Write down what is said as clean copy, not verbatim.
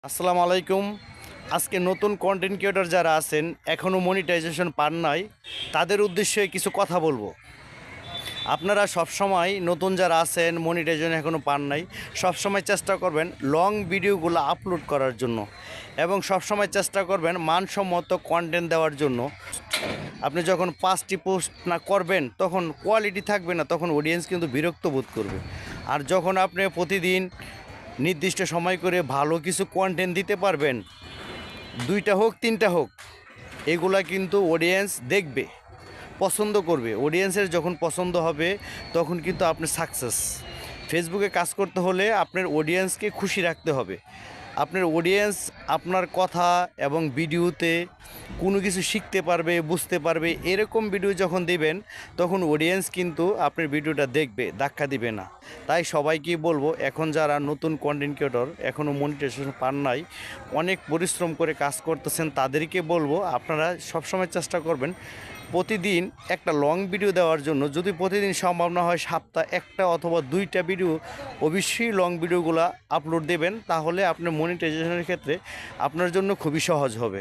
আসসালামু আলাইকুম। আজকে নতুন কন্টেন্ট ক্রিয়েটর যারা আছেন এখনও মনিটাইজেশন পান নাই, তাদের উদ্দেশ্যে কিছু কথা বলবো। আপনারা সবসময় নতুন যারা আছেন মনিটাইজেশন এখনও পান নাই, সবসময় চেষ্টা করবেন লং ভিডিওগুলো আপলোড করার জন্য এবং সবসময় চেষ্টা করবেন মানসম্মত কন্টেন্ট দেওয়ার জন্য। আপনি যখন 5টি পোস্ট না করবেন তখন কোয়ালিটি থাকবে না, তখন অডিয়েন্স কিন্তু বিরক্ত বোধ করবে। আর যখন আপনি প্রতিদিন নির্দিষ্ট সময় করে ভালো কিছু কন্টেন্ট দিতে পারবেন, 2টা হোক 3টা হোক, এগুলা কিন্তু অডিয়েন্স দেখবে, পছন্দ করবে। অডিয়েন্সের যখন পছন্দ হবে তখন কিন্তু আপনি সাকসেস। ফেসবুকে কাজ করতে হলে আপনার অডিয়েন্সকে খুশি রাখতে হবে। আপনার অডিয়েন্স আপনার কথা এবং ভিডিওতে কোনো কিছু শিখতে পারবে, বুঝতে পারবে। এরকম ভিডিও যখন দিবেন তখন অডিয়েন্স কিন্তু আপনার ভিডিওটা দেখবে, ধাক্কা দিবে না। তাই সবাইকেই বলবো, এখন যারা নতুন কন্টেন্ট ক্রিয়েটর এখনও মনিটাইজেশন পান নাই, অনেক পরিশ্রম করে কাজ করতেছেন, তাদেরকে বলবো আপনারা সবসময় চেষ্টা করবেন প্রতিদিন একটা লং ভিডিও দেওয়ার জন্য। যদি প্রতিদিন সম্ভব না হয়, সপ্তাহে 1টা অথবা 2টা ভিডিও অবশ্যই লং ভিডিওগুলো আপলোড দেবেন, তাহলে আপনার মনিটাইজেশনের ক্ষেত্রে আপনার জন্য খুবই সহজ হবে।